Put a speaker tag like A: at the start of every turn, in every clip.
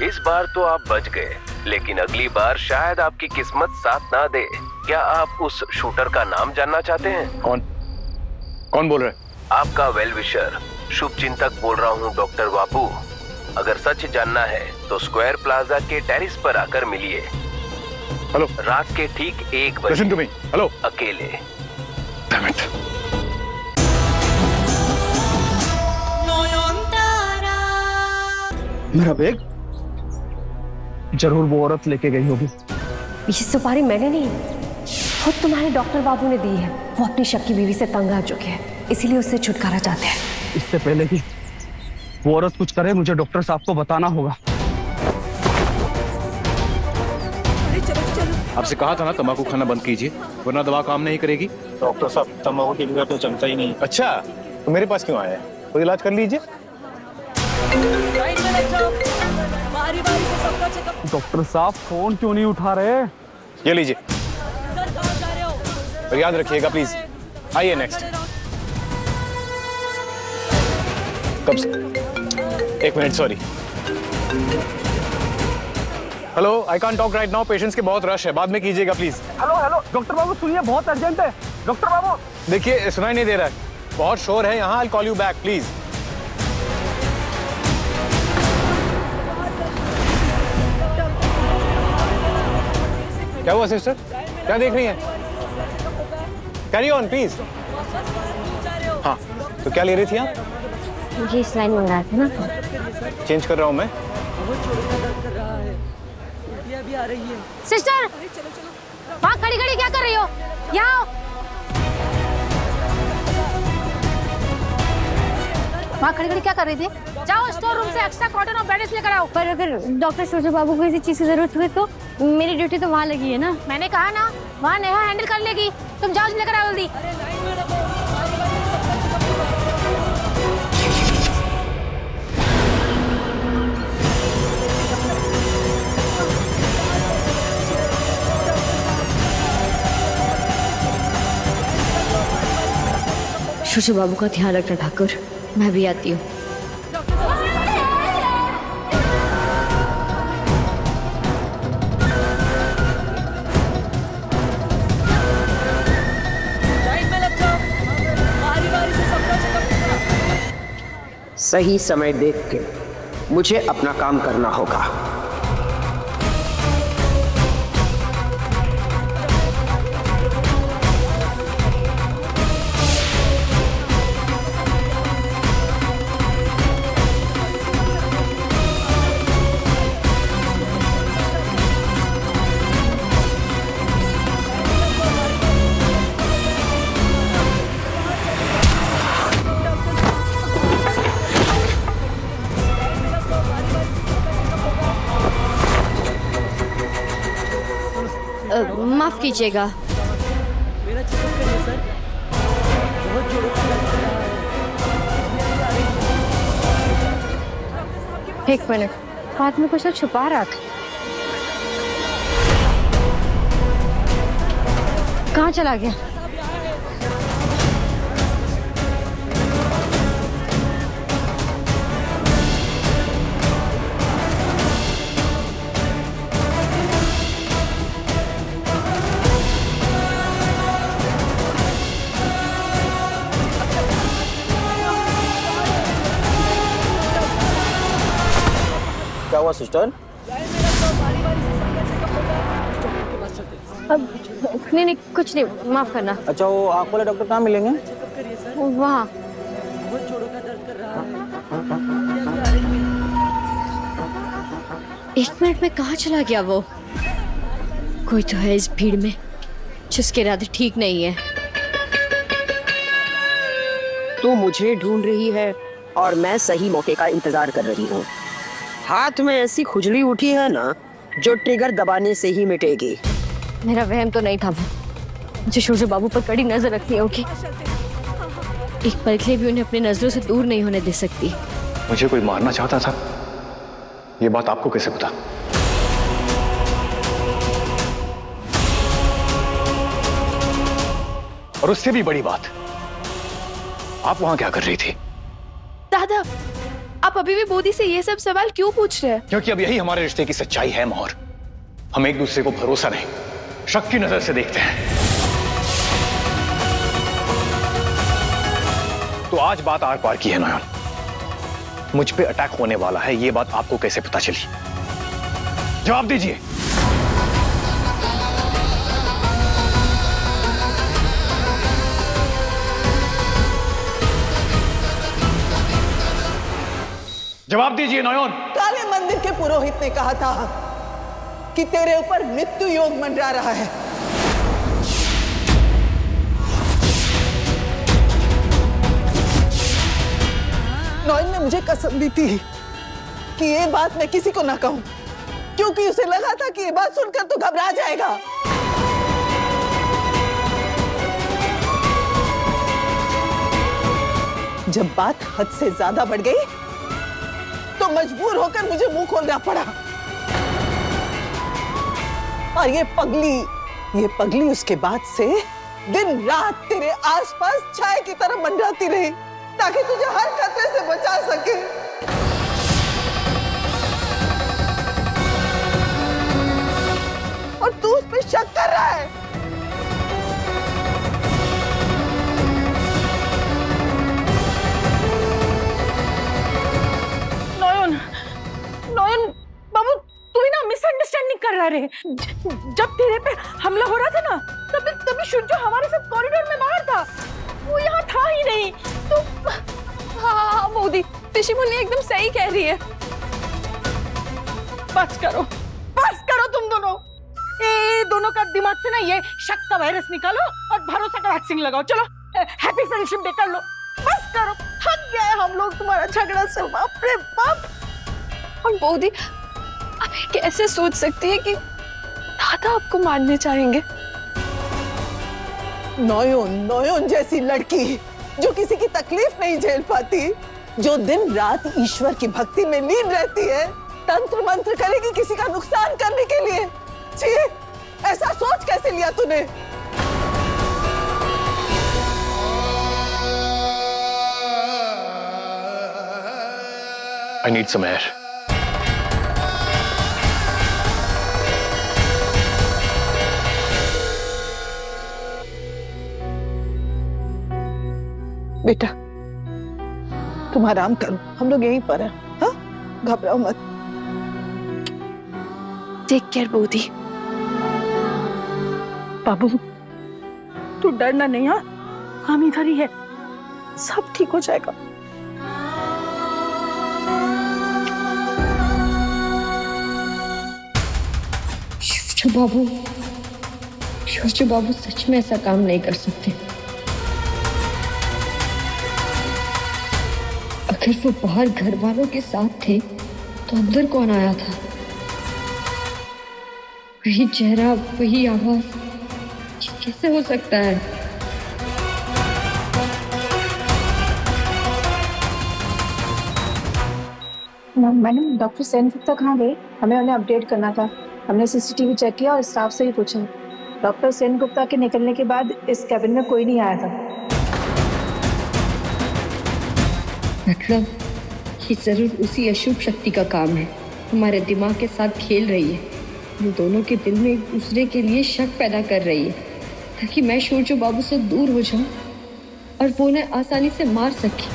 A: इस बार तो आप बच गए, लेकिन अगली बार शायद आपकी किस्मत साथ ना दे। क्या आप उस शूटर का नाम जानना चाहते हैं?
B: कौन बोल रहे हैं?
A: आपका वेल विशर, शुभ चिंतक बोल रहा हूँ डॉक्टर बाबू। अगर सच जानना है तो स्क्वायर प्लाजा के टेरिस पर आकर मिलिए।
B: हेलो।
A: रात के ठीक 1 बजे।
B: Listen to me. हेलो।
A: अकेले।
B: Damn it.
C: मेरा बैग जरूर वो औरत लेके गई होगी।
D: ये सुपारी मैंने नहीं, खुद तुम्हारे डॉक्टर बाबू ने दी है। वो अपनी शक की बीवी से तंग आ चुके हैं, इसीलिए उससे छुटकारा चाहते हैं।
C: इससे पहले कि वो औरत कुछ करे, मुझे डॉक्टर साहब को बताना होगा।
B: आपसे कहा था ना तंबाकू खाना बंद कीजिए, वरना दवा काम नहीं करेगी।
E: डॉक्टर साहब, तंबाकू के बगैर तो चलता ही नहीं।
B: अच्छा, तो मेरे पास क्यों आया है? कोई इलाज कर लीजिए।
C: डॉक्टर साहब फोन क्यों नहीं उठा रहे?
B: ये लीजिए, और याद रखिएगा प्लीज। आइए नेक्स्ट। कब से? 1 minute, sorry. Hello, I can't talk right now, patients के बहुत रश है, बाद में कीजिएगा प्लीज।
C: हेलो डॉक्टर बाबू सुनिए, बहुत अर्जेंट है। डॉक्टर बाबू
B: देखिए, सुनाई नहीं दे रहा है, बहुत शोर है यहाँ। I call you back please. क्या हुआ सिस्टर? क्या देख रही हैं? Carry on please. हाँ, तो क्या ले रही थी आप?
D: ये स्लाइन मंगाया था ना।
B: चेंज कर रहा हूँ मैं।
D: सिस्टर, वहाँ खड़ी खड़ी क्या कर रही हो? यहाँ आओ। वहाँ खड़ी खड़ी क्या कर रही थी? जाओ स्टोर रूम से एक्स्ट्रा कॉटन और बैंडेज लेकर आओ।
F: पर अगर डॉक्टर सूर्य बाबू को किसी चीज की जरूरत हुई तो मेरी ड्यूटी तो वहाँ लगी है ना।
D: मैंने कहा ना, वहाँ नेहा हैंडल कर लेगी। तुम जाओ लेकर आओ जल्दी।
F: सूर्य बाबू का ध्यान रखना ठाकुर, मैं भी आती हूँ।
G: सही समय देख के मुझे अपना काम करना होगा।
F: माफ कीजिएगा।
H: मेरा चेकअप करिए सर, बहुत जोरों से दर्द कर रहा है।
F: 1 मिनट, हाथ में कुछ तो छुपा रहा था। कहाँ चला गया?
G: क्या हुआ सिस्टर?
F: अब नहीं, कुछ नहीं, माफ करना।
G: अच्छा, वो आँख वाले डॉक्टर कहाँ मिलेंगे?
F: वहाँ।
H: बहुत जोरों का दर्द कर रहा है।
F: 1 मिनट में कहाँ चला गया वो? कोई तो है इस भीड़ में जिसके इरादे ठीक नहीं है।
G: तू मुझे ढूंढ रही है और मैं सही मौके का इंतजार कर रही हूँ। हाथ में ऐसी खुजली उठी है ना, जो ट्रिगर दबाने से ही मिटेगी।
F: मेरा वहम तो नहीं था वो। मुझे सूर्य बाबू पर कड़ी नजर रखनी होगी। एक पल के लिए भी उन्हें अपनी नजरों से दूर नहीं होने दे सकती।
B: मुझे कोई मारना चाहता था, ये बात आपको कैसे पता? और उससे भी बड़ी बात, आप वहां क्या कर रही थी?
D: दादा,
I: आप अभी भी बोधी से ये सब सवाल क्यों पूछ रहे हैं?
B: क्योंकि अब यही हमारे रिश्ते की सच्चाई है मोहर। हम एक दूसरे को भरोसा नहीं, शक की नजर से देखते हैं। तो आज बात आर पार की है नयन। मुझ पे अटैक होने वाला है, ये बात आपको कैसे पता चली? जवाब दीजिए। जवाब दीजिए नयन।
J: काले मंदिर के पुरोहित ने कहा था कि तेरे ऊपर मृत्यु योग मंडरा रहा है। नयन ने मुझे कसम दी थी कि ये बात मैं किसी को ना कहूं, क्योंकि उसे लगा था कि ये बात सुनकर तो घबरा जाएगा। जब बात हद से ज्यादा बढ़ गई तो मजबूर होकर मुझे मुंह खोलना पड़ा। और ये पगली उसके बाद से दिन रात तेरे आसपास छाया की तरह मंडराती रही ताकि तुझे हर खतरे से बचा सके। और तू उस पर शक कर रहा है।
I: नयन बाबू, तू ही ना मिसअंडरस्टैंडिंग कर रहा है। जब तेरे पे हमला हो रहा था ना, तभी शुंजो हमारे साथ कॉरिडोर में बाहर था, वो यहाँ था ही नहीं। तो हाँ मोदी, ऋषि मुनि एकदम सही कह रही है। बस करो तुम दोनों। ये दोनों का दिमाग से ना ये शक का वायरस निकालो और भरोसा का वैक्सीन लगाओ। चलो हैप्पी फ्रेंडशिप डे कर लो। बस करो, थक गए हम लोग तुम्हारा झगड़ा से। बाप रे बाप। और बोधी, आप कैसे सोच सकती है कि दादा आपको मारने चाहेंगे?
J: नयन जैसी लड़की जो किसी की तकलीफ नहीं झेल पाती, जो दिन रात ईश्वर की भक्ति में लीन रहती है, तंत्र मंत्र करेगी किसी का नुकसान करने के लिए। छी, ऐसा सोच कैसे लिया तूने?
B: I need some air.
J: बेटा, तुम आराम करो, हम लोग यहीं पर हैं। हाँ, घबराओ मत।
I: Take care Bodhi. बाबू, तू डरना नहीं। हाँ, हम इधर ही है, सब ठीक हो जाएगा।
F: शुचू बाबू सच में ऐसा काम नहीं कर सकते। अगर वो बाहर घर वालों के साथ थे तो अंदर कौन आया था? वही चेहरा, वही आवाज, ये कैसे हो सकता है?
K: मैडम, डॉक्टर सेन गुप्ता कहाँ गए? हमें उन्हें अपडेट करना था। हमने सीसीटीवी चेक किया और स्टाफ से भी पूछा। डॉक्टर सेन गुप्ता के निकलने के बाद इस कैबिन में कोई नहीं आया था।
F: मतलब ये जरूर उसी अशुभ शक्ति का काम है, हमारे दिमाग के साथ खेल रही है। हम दोनों के दिल में एक दूसरे के लिए शक पैदा कर रही है ताकि मैं शूरजो बाबू से दूर हो जाऊं और वो उन्हें आसानी से मार सके।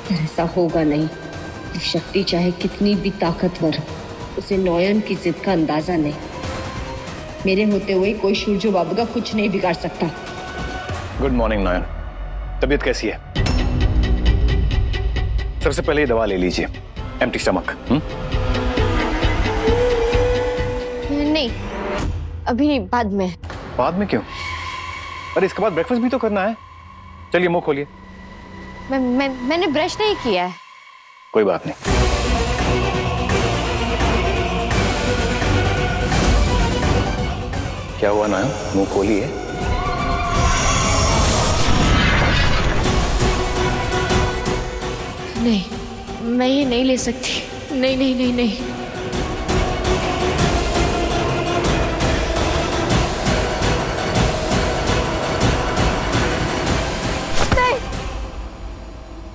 F: पर ऐसा होगा नहीं। ये शक्ति चाहे कितनी भी ताकतवर हो, उसे नयन की जिद का अंदाजा नहीं। मेरे होते हुए कोई शूरजो बाबू का कुछ नहीं बिगाड़ सकता।
B: गुड मॉर्निंग नयन, तबीयत कैसी है? सबसे पहले ये दवा ले लीजिए, एम्प्टी स्टमक।
F: नहीं, अभी नहीं, बाद में।
B: बाद में क्यों? अरे इसके बाद ब्रेकफास्ट भी तो करना है। चलिए मुंह खोलिए।
F: मैंने ब्रश नहीं किया है।
B: कोई बात नहीं। क्या हुआ नयन, मुंह खोलिए।
F: नहीं, मैं ये नहीं ले सकती। नहीं नहीं नहीं नहीं।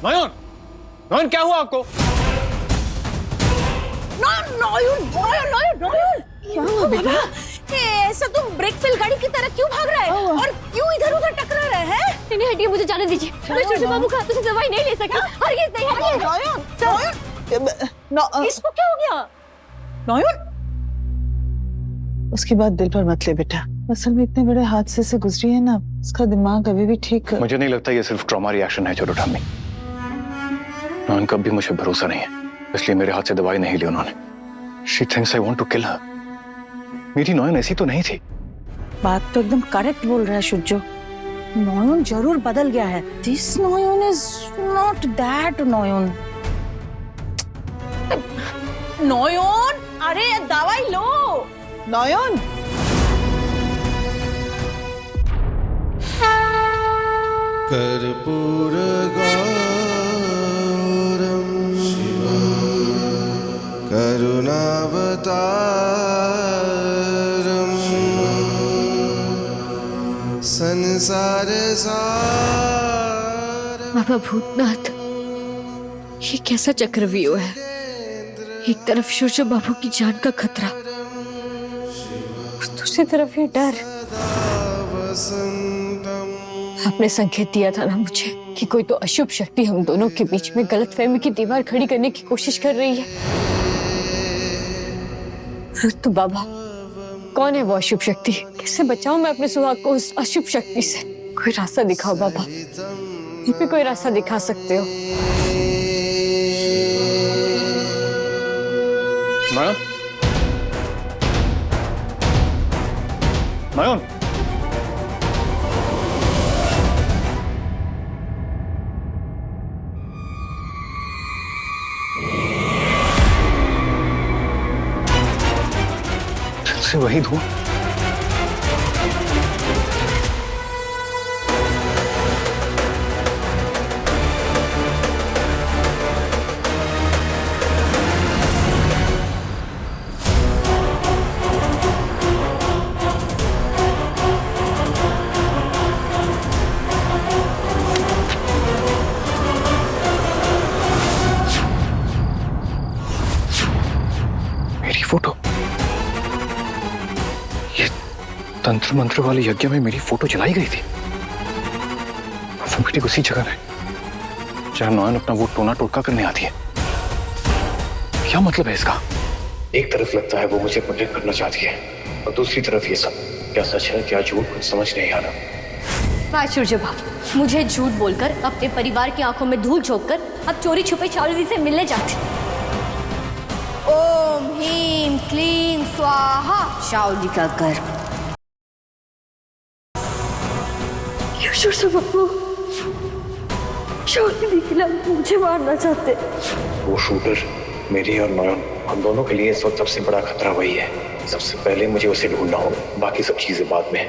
B: नयन, नयन क्या हुआ आपको?
I: नॉयन नॉयन नॉयन नॉयन क्या हुआ बेटा? ऐसा तुम ब्रेक फेल गाड़ी की तरह क्यों भाग रहा है और क्यों इधर उधर टकरा रहा है?
D: नहीं हटिए, मुझे जाने दीजिए। मैं छोटे बाबू का हाथों से दवाई नहीं ले सकती। और ये नहीं है।
J: नॉयन
I: इसको क्या हो गया? नॉयन
J: उसकी बात दिल पर मत ले बेटा। असल में इतने बड़े हादसे से गुजरी है ना, उसका दिमाग अभी भी ठीक।
B: मुझे नहीं लगता ये सिर्फ ट्रॉमा रिएक्शन है छोटू ठामी। नॉयन का भी मुझे भरोसा नहीं है, इसलिए मेरे हाथ से दवाई नहीं ली उन्होंने। She thinks I want to kill her. मेरी नॉयन ऐसी तो नहीं थी।
I: बात तो एकदम करेक्ट बोल रहा है शुज्जो। नॉयन जरूर बदल गया है। This noun is not that noun. Noun, अरे दवाई लो।
J: नॉयन
L: कर्पूर गौरम करुणावतारम संसार सारम।
D: बाबा भूतनाथ, ये कैसा चक्रव्यूह है? एक तरफ शुरजो बाबू की जान का खतरा, दूसरी तरफ ये डर। आपने संकेत दिया था ना मुझे कि कोई तो अशुभ शक्ति हम दोनों के बीच में गलतफहमी की दीवार खड़ी करने की कोशिश कर रही है। तो बाबा, कौन है वो अशुभ शक्ति? कैसे बचाऊं मैं अपने सुहाग को उस अशुभ शक्ति से? कोई रास्ता दिखाओ बाबा, ये भी कोई रास्ता दिखा सकते हो?
B: नॉयन, नॉयन, से वही धुआं। मेरी फोटो, ये तंत्र मंत्र वाले यज्ञ में मेरी फोटो जलाई गई थी। मीटिंग उसी जगह है जहां नॉयन अपना वो टोना टोटका करने आती है। क्या मतलब है इसका? एक तरफ लगता है वो मुझे प्रोटेक्ट करना चाहती है और दूसरी तरफ ये सब क्या सच है क्या झूठ, कुछ समझ नहीं आ रहा।
D: सूर्य बाबू, मुझे झूठ बोलकर अपने परिवार की आंखों में धूल झोंककर अब चोरी छुपे शाओली से मिलने जाते। ओम ह्रीम क्लीम स्वाहा। शाओली का गर्भ। सूर्य बाबू, शाओली के खिलाफ मुझे मारना चाहते।
B: वो शूटर मेरी और नॉयन, हम दोनों के लिए इस वक्त सबसे बड़ा खतरा वही है। सबसे पहले मुझे उसे ढूंढना होगा, बाकी सब चीजें बाद में।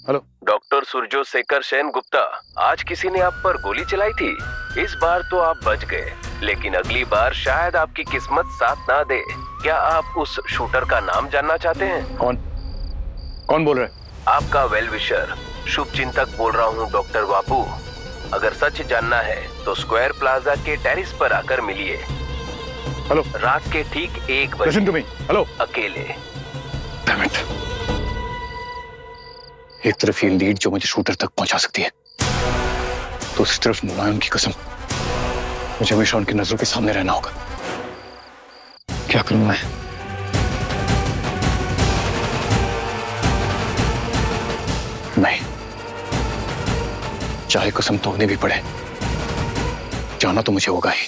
B: हेलो,
A: डॉक्टर सुरजो शेखर सेन गुप्ता, आज किसी ने आप पर गोली चलाई थी। इस बार तो आप बच गए, लेकिन अगली बार शायद आपकी किस्मत साथ ना दे। क्या आप उस शूटर का नाम जानना चाहते हैं?
B: कौन बोल रहे हैं?
A: आपका वेल विशर, शुभ चिंतक बोल रहा हूँ डॉक्टर बापू। अगर सच जानना है तो स्क्वायर प्लाजा के टेरिस पर आकर मिलिए।
B: हेलो,
A: रात के ठीक 1 बजे।
B: Listen to me. हेलो,
A: अकेले।
B: Damn it. एक तरफ ये लीड जो मुझे शूटर तक पहुंचा सकती है, दूसरी तरफ नॉयन की कसम। मुझे हमेशा उनकी नजरों के सामने रहना होगा। क्या करूं मैं? नहीं, चाहे कसम तोड़नी भी पड़े, जाना तो मुझे होगा ही।